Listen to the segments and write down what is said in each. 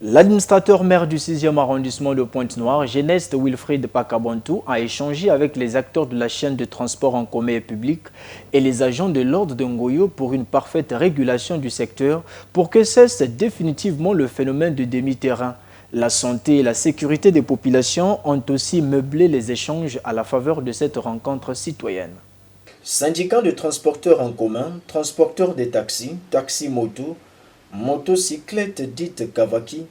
L'administrateur maire du 6e arrondissement de Pointe-Noire, Geneste Wilfried Pakabantou, a échangé avec les acteurs de la chaîne de transport en commun et public et les agents de l'ordre de Ngoyo pour une parfaite régulation du secteur pour que cesse définitivement le phénomène de demi-terrain. La santé et la sécurité des populations ont aussi meublé les échanges à la faveur de cette rencontre citoyenne. Syndicats de transporteurs en commun, transporteurs des taxis, taxis-motos, motocyclettes dites Kavaki,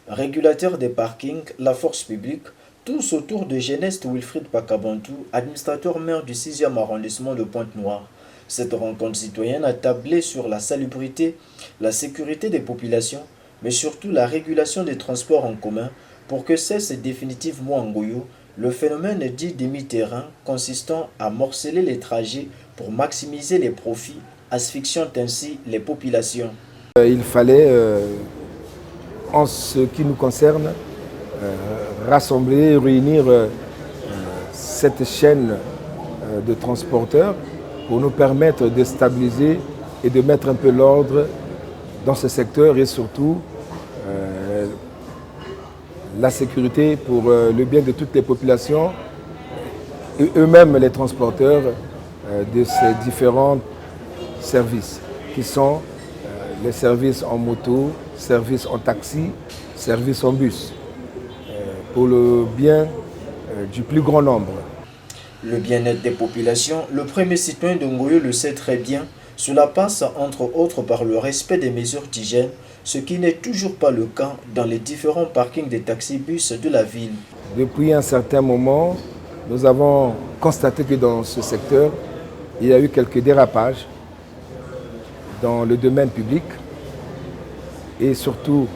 régulateurs des parkings, la force publique, tous autour de Geneste Wilfried Pakabantou, administrateur maire du 6e arrondissement de Pointe-Noire. Cette rencontre citoyenne a tablé sur la salubrité, la sécurité des populations, mais surtout la régulation des transports en commun pour que cesse définitivement en Ngoyo le phénomène dit demi-terrain consistant à morceler les trajets pour maximiser les profits, asphyxiant ainsi les populations. Il fallait, en ce qui nous concerne, rassembler, réunir cette chaîne de transporteurs pour nous permettre de stabiliser et de mettre un peu l'ordre dans ce secteur et surtout la sécurité pour le bien de toutes les populations et eux-mêmes les transporteurs de ces différents services qui sont les services en moto, services en taxi, services en bus, pour le bien du plus grand nombre. Le bien-être des populations, le premier citoyen de Ngoyo le sait très bien, cela passe entre autres par le respect des mesures d'hygiène, ce qui n'est toujours pas le cas dans les différents parkings des taxis-bus de la ville. Depuis un certain moment, nous avons constaté que dans ce secteur, il y a eu quelques dérapages dans le domaine public et surtout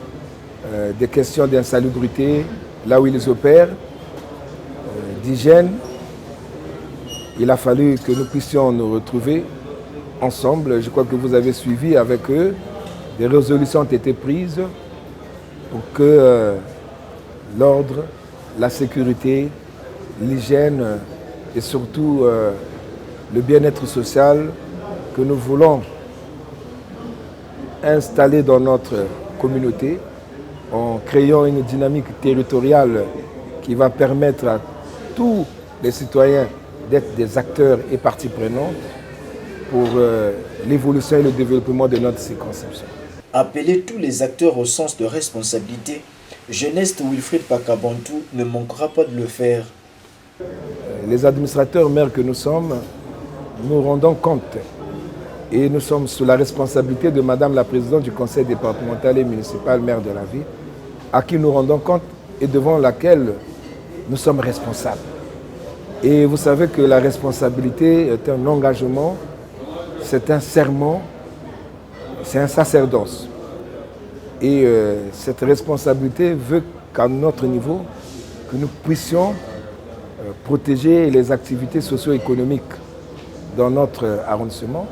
des questions d'insalubrité là où ils opèrent, d'hygiène. Il a fallu que nous puissions nous retrouver ensemble. Je crois que vous avez suivi avec eux. Des résolutions ont été prises pour que l'ordre, la sécurité, l'hygiène et surtout le bien-être social que nous voulons installer dans notre communauté en créant une dynamique territoriale qui va permettre à tous les citoyens d'être des acteurs et parties prenantes pour l'évolution et le développement de notre circonscription. Appeler tous les acteurs au sens de responsabilité, Geneste Wilfried Pakabantou ne manquera pas de le faire. Les administrateurs maires que nous sommes, nous rendons compte et nous sommes sous la responsabilité de Madame la Présidente du Conseil départemental et municipal maire de la ville, à qui nous rendons compte et devant laquelle nous sommes responsables. Et vous savez que la responsabilité est un engagement, c'est un serment, c'est un sacerdoce. Et cette responsabilité veut qu'à notre niveau, que nous puissions protéger les activités socio-économiques dans notre arrondissement,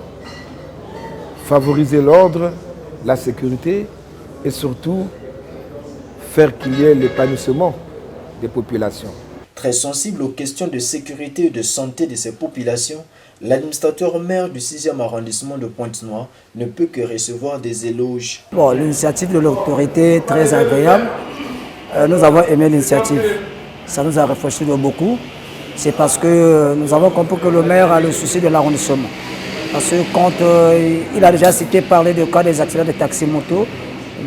favoriser l'ordre, la sécurité et surtout faire qu'il y ait l'épanouissement des populations. Très sensible aux questions de sécurité et de santé de ces populations, l'administrateur maire du 6e arrondissement de Pointe-Noire ne peut que recevoir des éloges. Bon, l'initiative de l'autorité est très agréable. Nous avons aimé l'initiative. Ça nous a réfléchi beaucoup. C'est parce que nous avons compris que le maire a le souci de l'arrondissement. Parce que quand il a déjà cité parler du cas des accidents de taxi-moto,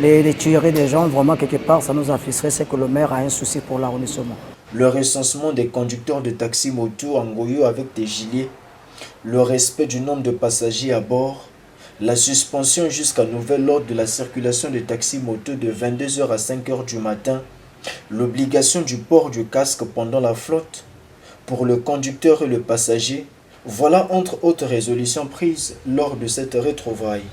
les tueries des gens, vraiment quelque part, ça nous a frustré, c'est que le maire a un souci pour l'arrondissement. Le recensement des conducteurs de taxi-moto en Ngoyo avec des gilets, le respect du nombre de passagers à bord, la suspension jusqu'à nouvel ordre de la circulation de taxi-moto de 22h à 5h du matin, l'obligation du port du casque pendant la flotte pour le conducteur et le passager, voilà entre autres résolutions prises lors de cette retrouvaille.